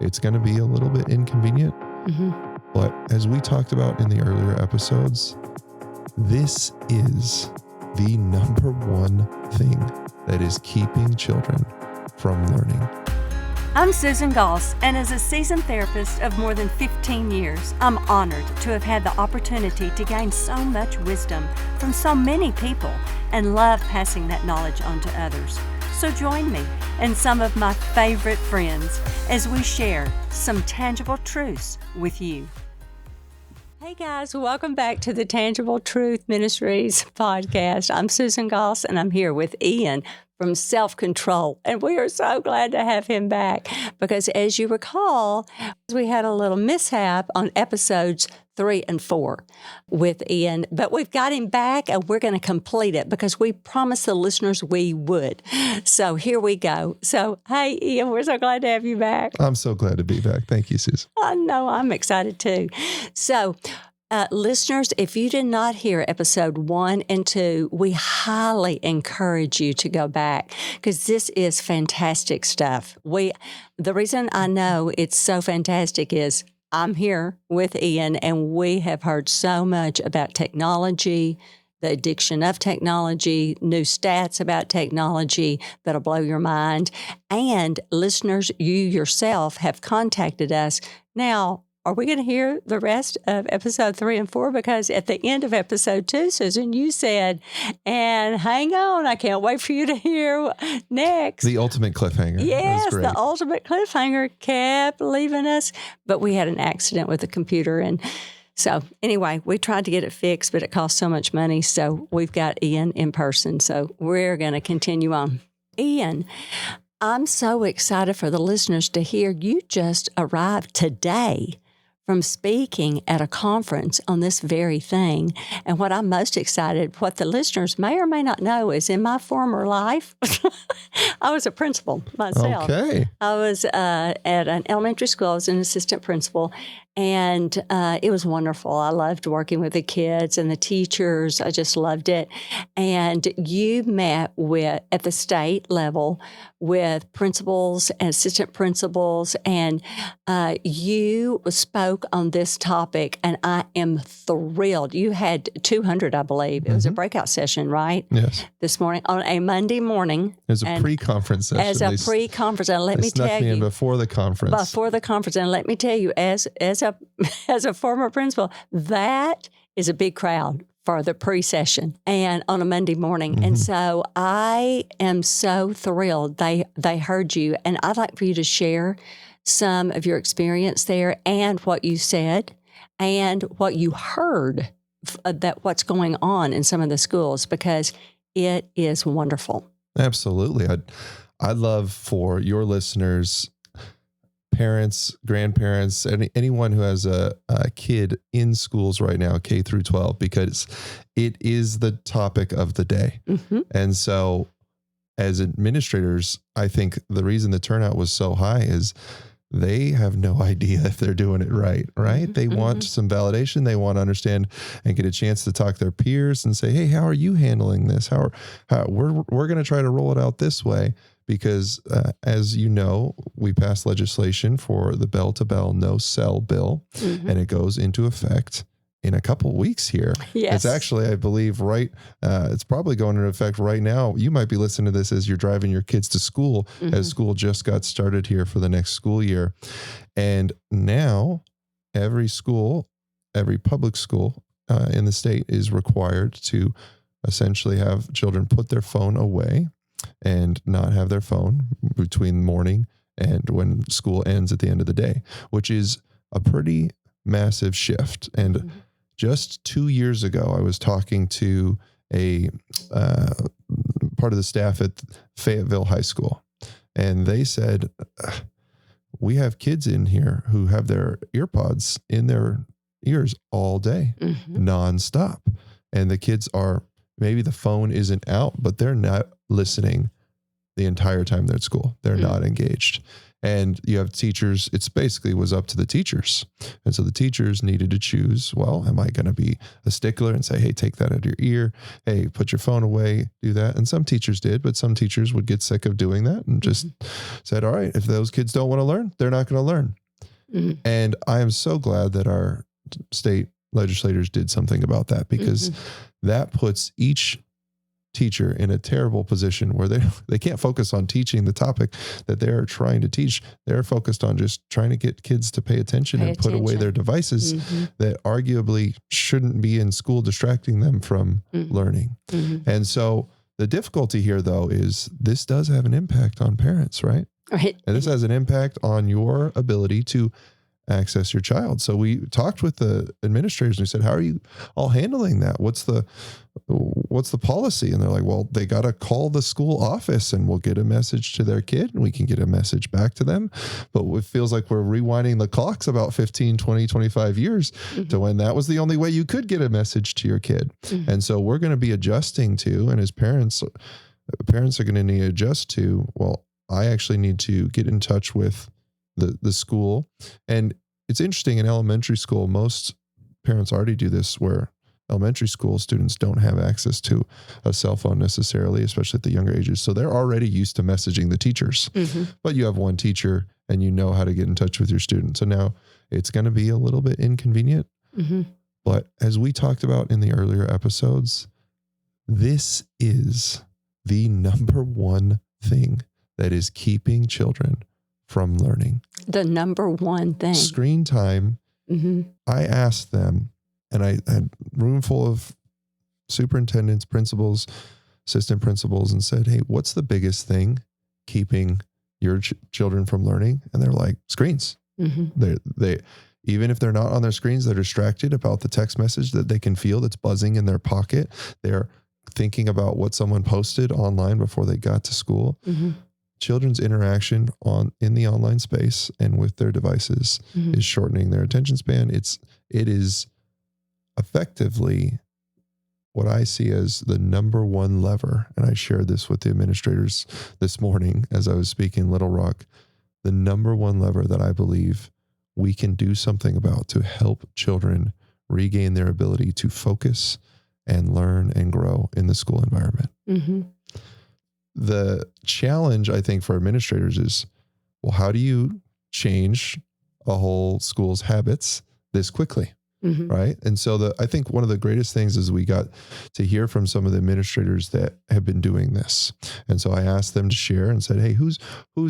it's going to be a little bit inconvenient. But as we talked about in the earlier episodes, this is the number one thing that is keeping children from learning. I'm Susan Goss, and as a seasoned therapist of more than 15 years, I'm honored to have had the opportunity to gain so much wisdom from so many people and love passing that knowledge on to others. So join me and some of my favorite friends as we share some tangible truths with you. Hey guys, welcome back to the Tangible Truth Ministries podcast. I'm Susan Goss, and I'm here with Ian from SELFCTRL, and we are so glad to have him back because, as you recall, we had a little mishap on episodes 3 and 4 with Ian, but we've got him back and we're going to complete it because we promised the listeners we would. So here we go. So, hey Ian, we're so glad to have you back. I'm so glad to be back. Thank you, Susan. I know, I'm excited too. So, listeners, if you did not hear episode 1 and 2, we highly encourage you to go back because this is fantastic stuff. The reason I know it's so fantastic is I'm here with Ian, and we have heard so much about technology, the addiction of technology, new stats about technology that'll blow your mind. And listeners, you yourself have contacted us. Now, are we going to hear the rest of episode 3 and 4? Because at the end of episode 2, Susan, you said, and hang on, I can't wait for you to hear next. The ultimate cliffhanger. Yes, the ultimate cliffhanger kept leaving us, but we had an accident with the computer. And so anyway, we tried to get it fixed, but it cost so much money. So we've got Ian in person. So we're going to continue on. Ian, I'm so excited for the listeners to hear you just arrived today from speaking at a conference on this very thing. And what I'm most excited, what the listeners may or may not know, is in my former life, I was a principal myself. Okay. I was at an elementary school. I was an assistant principal, and it was wonderful. I loved working with the kids and the teachers. I just loved it. And you met at the state level with principals and assistant principals, and you spoke on this topic, and I am thrilled. You had 200, I believe. It was a breakout session, right? Yes. This morning, on a Monday morning. It was a pre-conference session. As a pre-conference, and let me tell you. They snuck me in before the conference. Before the conference, and let me tell you, as a former principal, that is a big crowd for the pre-session and on a Monday morning. And so I am so thrilled they heard you. And I'd like for you to share some of your experience there and what you said and what you heard, that what's going on in some of the schools, because it is wonderful. Absolutely. I'd love for your listeners, parents, grandparents, anyone who has a kid in schools right now, K through 12, because it is the topic of the day. And so as administrators, I think the reason the turnout was so high is they have no idea if they're doing it right? They want some validation. They want to understand and get a chance to talk to their peers and say, hey, how are you handling this? We're going to try to roll it out this way. Because as you know, we passed legislation for the bell-to-bell no cell bill, and it goes into effect in a couple of weeks here. Yes. It's actually, I believe, it's probably going into effect right now. You might be listening to this as you're driving your kids to school, as school just got started here for the next school year. And now every public school in the state is required to essentially have children put their phone away and not have their phone between morning and when school ends at the end of the day, which is a pretty massive shift. And just 2 years ago, I was talking to a part of the staff at Fayetteville High School, and they said, we have kids in here who have their earpods in their ears all day, nonstop. And the kids maybe the phone isn't out, but they're not listening the entire time they're at school. They're not engaged. And you have teachers, it's basically was up to the teachers. And so the teachers needed to choose, well, am I going to be a stickler and say, hey, take that out of your ear. Hey, put your phone away, do that. And some teachers did, but some teachers would get sick of doing that and just said, all right, if those kids don't want to learn, they're not going to learn. And I am so glad that our state legislators did something about that, because that puts each teacher in a terrible position where they can't focus on teaching the topic that they're trying to teach. They're focused on just trying to get kids to pay attention and put away their devices that arguably shouldn't be in school, distracting them from learning. And so the difficulty here, though, is this does have an impact on parents, right? Right. And this has an impact on your ability to access your child. So we talked with the administrators and we said, how are you all handling that? What's the policy? And they're like, well, they got to call the school office and we'll get a message to their kid and we can get a message back to them. But it feels like we're rewinding the clocks about 15, 20, 25 years to when that was the only way you could get a message to your kid. And so we're going to be adjusting to, and as parents are going to need to adjust to, well, I actually need to get in touch with the school. And it's interesting, in elementary school, most parents already do this, where elementary school students don't have access to a cell phone necessarily, especially at the younger ages. So they're already used to messaging the teachers, but you have one teacher and you know how to get in touch with your students. So now it's going to be a little bit inconvenient, but as we talked about in the earlier episodes, this is the number one thing that is keeping children from learning. The number one thing. Screen time. I asked them, and I had a room full of superintendents, principals, assistant principals, and said, hey, what's the biggest thing keeping your children from learning? And they're like, screens. They even if they're not on their screens, they're distracted about the text message that they can feel that's buzzing in their pocket. They're thinking about what someone posted online before they got to school. Children's interaction in the online space and with their devices is shortening their attention span. It is effectively what I see as the number one lever. And I shared this with the administrators this morning as I was speaking in Little Rock. The number one lever that I believe we can do something about to help children regain their ability to focus and learn and grow in the school environment. The challenge, I think, for administrators is, well, how do you change a whole school's habits this quickly? Right. And so I think one of the greatest things is we got to hear from some of the administrators that have been doing this. And so I asked them to share and said, hey, who's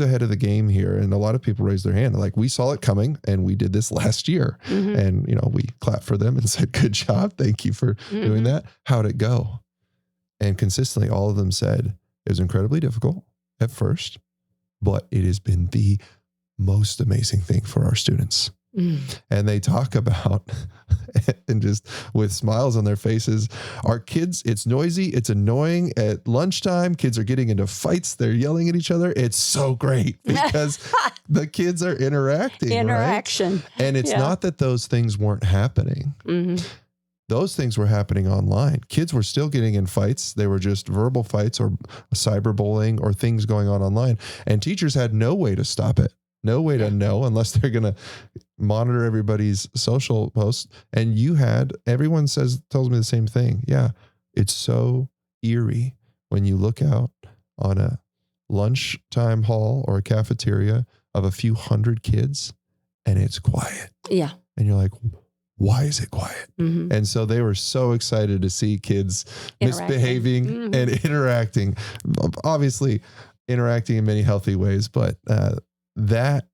ahead of the game here? And a lot of people raised their hand. Like, we saw it coming and we did this last year. And, we clapped for them and said, good job. Thank you for doing that. How'd it go? And consistently, all of them said, it was incredibly difficult at first, but it has been the most amazing thing for our students. And they talk about, and just with smiles on their faces, our kids, it's noisy, it's annoying. At lunchtime, kids are getting into fights. They're yelling at each other. It's so great because the kids are interacting. Right? And it's not that those things weren't happening. Those things were happening online. Kids were still getting in fights. They were just verbal fights or cyberbullying or things going on online. And teachers had no way to stop it. No way to know unless they're going to monitor everybody's social posts. And everyone tells me the same thing. Yeah, it's so eerie when you look out on a lunchtime hall or a cafeteria of a few hundred kids and it's quiet. Yeah. And you're like, why is it quiet? And so they were so excited to see kids misbehaving and interacting, obviously interacting in many healthy ways, but that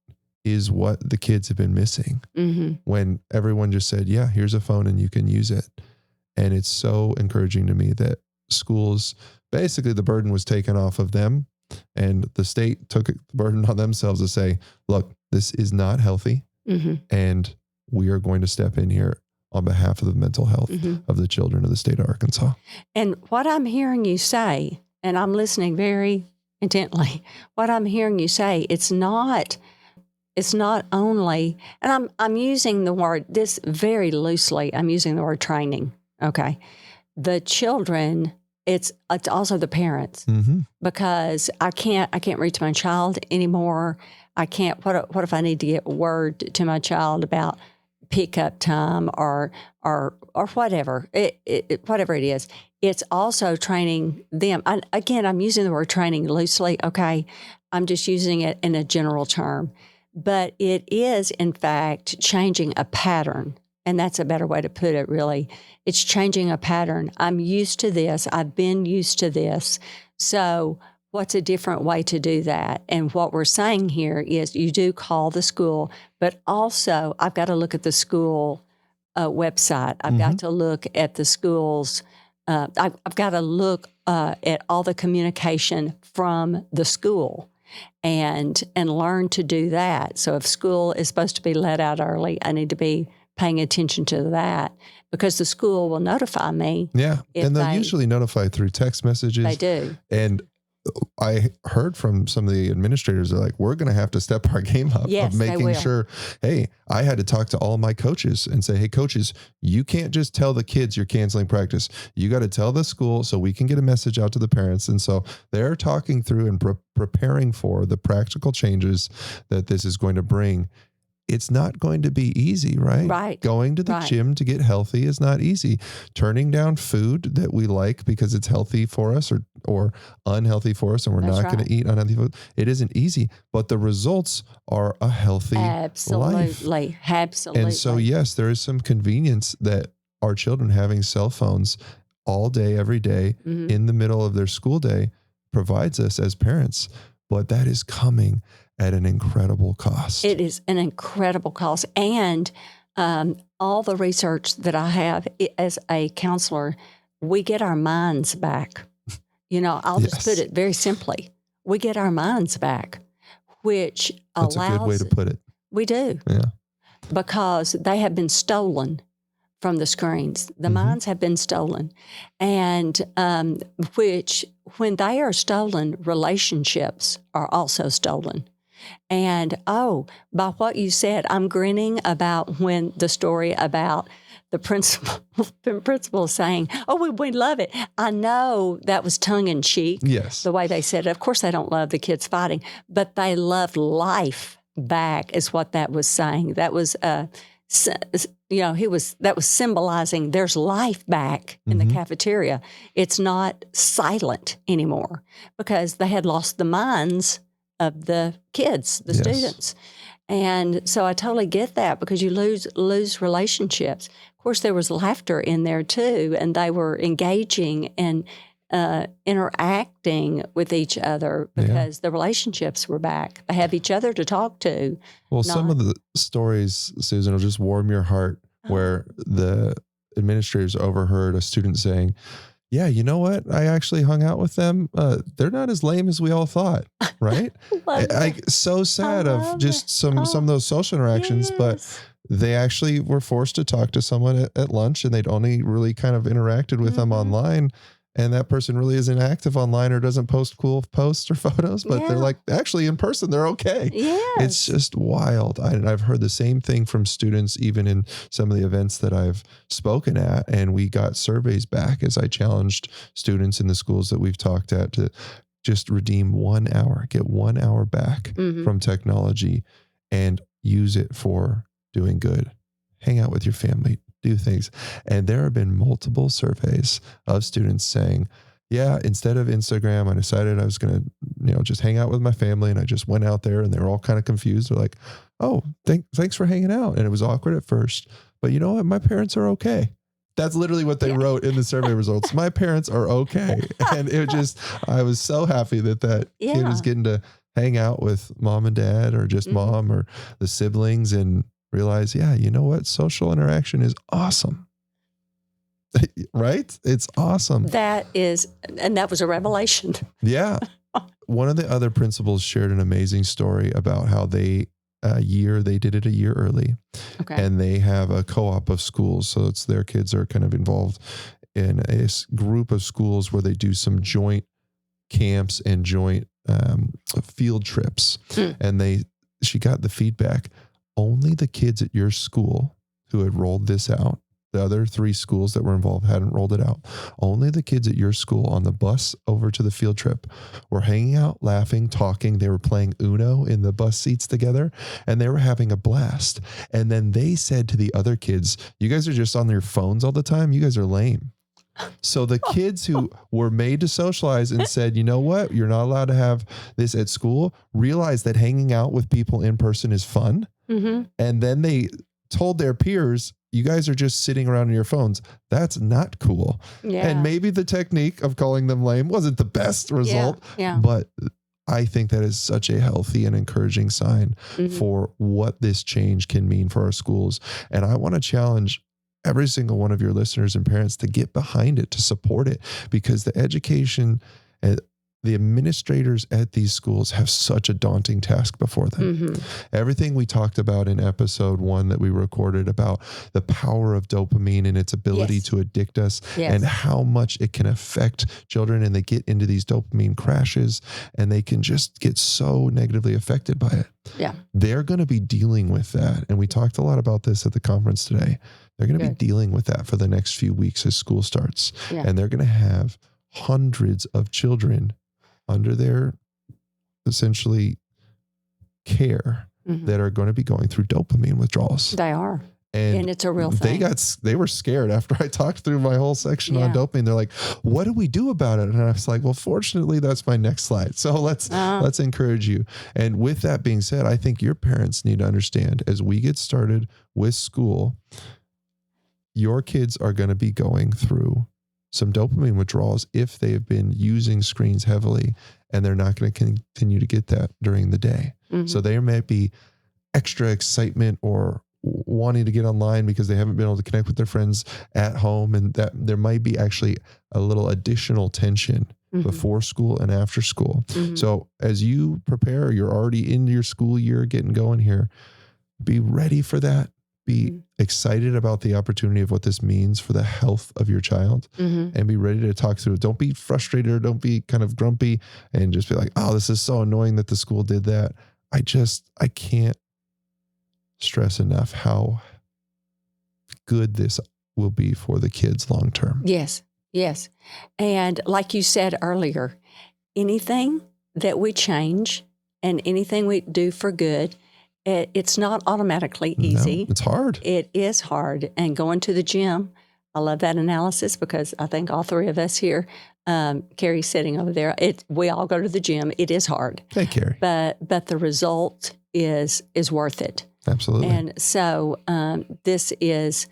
is what the kids have been missing when everyone just said, yeah, here's a phone and you can use it. And it's so encouraging to me that schools, basically the burden was taken off of them and the state took the burden on themselves to say, look, this is not healthy. And we are going to step in here on behalf of the mental health of the children of the state of Arkansas. And what I'm hearing you say, and I'm listening very intently, what I'm hearing you say, it's not only, and I'm using the word, this very loosely, I'm using the word training, okay? The children it's also the parents, Mm-hmm. because I can't reach my child anymore. I can't. What if I need to get word to my child about pickup time or whatever whatever it is. It's also training them. I'm using the word training loosely. Okay, I'm just using it in a general term, but it is in fact changing a pattern. And that's a better way to put it, really. It's changing a pattern. I'm used to this. I've been used to this. So what's a different way to do that? And what we're saying here is you do call the school, but also I've got to look at the school website. I've got to look at the school's, I've got to look at all the communication from the school and learn to do that. So if school is supposed to be let out early, I need to be paying attention to that, because the school will notify me. Yeah. And they'll usually notify through text messages. They do. And I heard from some of the administrators, they're like, we're going to have to step our game up Yes, of making they will. sure, hey, I had to talk to all my coaches and say, hey, coaches, you can't just tell the kids you're canceling practice. You got to tell the school so we can get a message out to the parents. And so they're talking through and preparing for the practical changes that this is going to bring. It's not going to be easy, right? Right. Going to the gym to get healthy is not easy. Turning down food that we like because it's healthy for us or unhealthy for us, and we're not going to eat unhealthy food. It isn't easy, but the results are a healthy life. Absolutely. And so, yes, there is some convenience that our children having cell phones all day, every day, in the middle of their school day provides us as parents, but that is coming at an incredible cost. It is an incredible cost. And all the research that I have as a counselor, we get our minds back. I'll just put it very simply. We get our minds back, which That's a good way to put it. We do. Yeah. Because they have been stolen from the screens. The minds have been stolen. And which, when they are stolen, relationships are also stolen. And, by what you said, I'm grinning about when the story about the principal saying, we love it. I know that was tongue in cheek. Yes. The way they said it. Of course, they don't love the kids fighting, but they love life back is what that was saying. That was, that was symbolizing there's life back in the cafeteria. It's not silent anymore because they had lost the minds of the kids, the students. And so I totally get that, because you lose relationships. Of course, there was laughter in there too, and they were engaging and interacting with each other because the relationships were back. They have each other to talk to. Well, some of the stories, Susan, will just warm your heart, where the administrators overheard a student saying, yeah, you know what? I actually hung out with them. They're not as lame as we all thought, right? So sad of just some of those social interactions, but they actually were forced to talk to someone at lunch, and they'd only really kind of interacted with them online. And that person really isn't active online or doesn't post cool posts or photos, but they're like, actually in person, they're okay. Yes. It's just wild. I've heard the same thing from students, even in some of the events that I've spoken at. And we got surveys back as I challenged students in the schools that we've talked at to just redeem 1 hour, get 1 hour back from technology and use it for doing good. Hang out with your family, do things. And there have been multiple surveys of students saying, yeah, instead of Instagram, I decided I was going to, just hang out with my family. And I just went out there, and they were all kind of confused. They're like, oh, thanks for hanging out. And it was awkward at first, but you know what? My parents are okay. That's literally what they wrote in the survey results. My parents are okay. And I was so happy that kid was getting to hang out with mom and dad, or just mom or the siblings, and realize, you know what? Social interaction is awesome. Right? It's awesome. That was a revelation. Yeah. One of the other principals shared an amazing story about how they did it a year early. Okay. And they have a co-op of schools. So it's their kids are kind of involved in a group of schools where they do some joint camps and joint field trips. And she got the feedback, only the kids at your school who had rolled this out, The other 3 schools that were involved hadn't rolled it out. Only the kids at your school on the bus over to the field trip were hanging out, laughing, talking. They were playing Uno in the bus seats together, and they were having a blast. And then they said to the other kids, you guys are just on your phones all the time. You guys are lame. So the kids who were made to socialize and said, you know what, you're not allowed to have this at school, realized that hanging out with people in person is fun. Mm-hmm. And then they told their peers, you guys are just sitting around on your phones. That's not cool. Yeah. And maybe the technique of calling them lame wasn't the best result, but I think that is such a healthy and encouraging sign for what this change can mean for our schools. And I want to challenge every single one of your listeners and parents to get behind it, to support it, because the education and the administrators at these schools have such a daunting task before them. Mm-hmm. Everything we talked about in episode 1 that we recorded about the power of dopamine and its ability to addict us and how much it can affect children, and they get into these dopamine crashes and they can just get so negatively affected by it. Yeah. They're going to be dealing with that. And we talked a lot about this at the conference today. They're going to be dealing with that for the next few weeks as school starts. Yeah. And they're going to have hundreds of children under their essentially care that are going to be going through dopamine withdrawals. They are. And it's a real thing. They were scared after I talked through my whole section on dopamine. They're like, what do we do about it? And I was like, well, fortunately, that's my next slide. So let's encourage you. And with that being said, I think your parents need to understand, as we get started with school, your kids are going to be going through some dopamine withdrawals if they have been using screens heavily, and they're not going to continue to get that during the day. Mm-hmm. So there may be extra excitement or wanting to get online because they haven't been able to connect with their friends at home, and that there might be actually a little additional tension before school and after school. Mm-hmm. So as you prepare, you're already into your school year getting going here, be ready for that. Be excited about the opportunity of what this means for the health of your child, and be ready to talk through it. Don't be frustrated or don't be kind of grumpy and just be like, oh, this is so annoying that the school did that. I can't stress enough how good this will be for the kids long term. Yes. Yes. And like you said earlier, anything that we change and anything we do for good, it's not automatically easy. No, it's hard. It is hard. And going to the gym, I love that analysis because I think all 3 of us here, Carrie's sitting over there, we all go to the gym. It is hard. Hey, Carrie. But the result is worth it. Absolutely. And so this is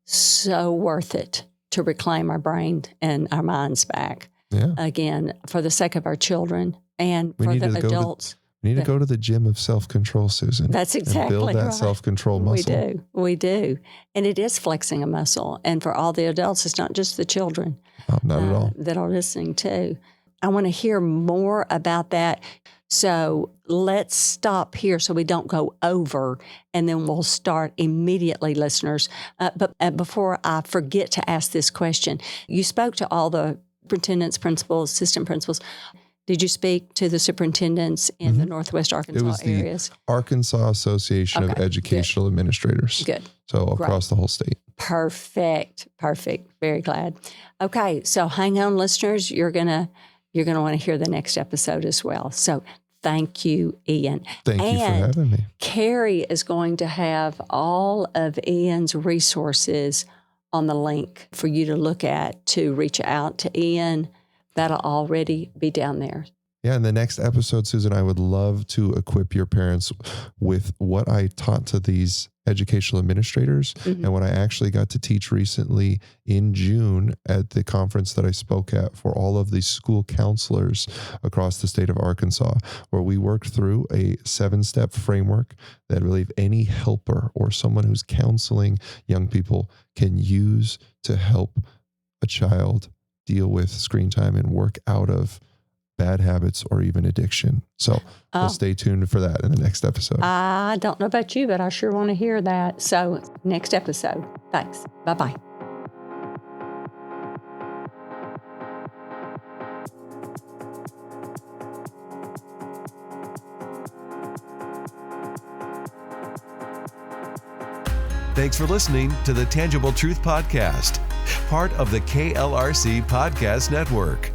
so worth it to reclaim our brain and our minds back. Yeah. Again, for the sake of our children and for the adults. We need to go to the gym of self-control, Susan. That's exactly right. And build that self-control muscle. We do. And it is flexing a muscle. And for all the adults, it's not just the children. Oh, not at all. That are listening too. I want to hear more about that. So let's stop here so we don't go over, and then we'll start immediately, listeners. But before I forget to ask this question, you spoke to all the superintendents, principals, assistant principals. Did you speak to the superintendents in the Northwest Arkansas areas? The Arkansas Association of Educational Administrators. Good. So across the whole state. Perfect. Very glad. Okay, so hang on, listeners. You're gonna want to hear the next episode as well. So thank you, Ian. Thank you for having me. Carrie is going to have all of Ian's resources on the link for you to look at to reach out to Ian. That'll already be down there. Yeah, in the next episode, Susan, I would love to equip your parents with what I taught to these educational administrators and what I actually got to teach recently in June at the conference that I spoke at for all of the school counselors across the state of Arkansas, where we worked through a 7-step framework that really any helper or someone who's counseling young people can use to help a child deal with screen time and work out of bad habits or even addiction. So we'll stay tuned for that in the next episode. I don't know about you, but I sure want to hear that. So next episode. Thanks. Bye-bye. Thanks for listening to the Tangible Truth Podcast, part of the KLRC Podcast Network.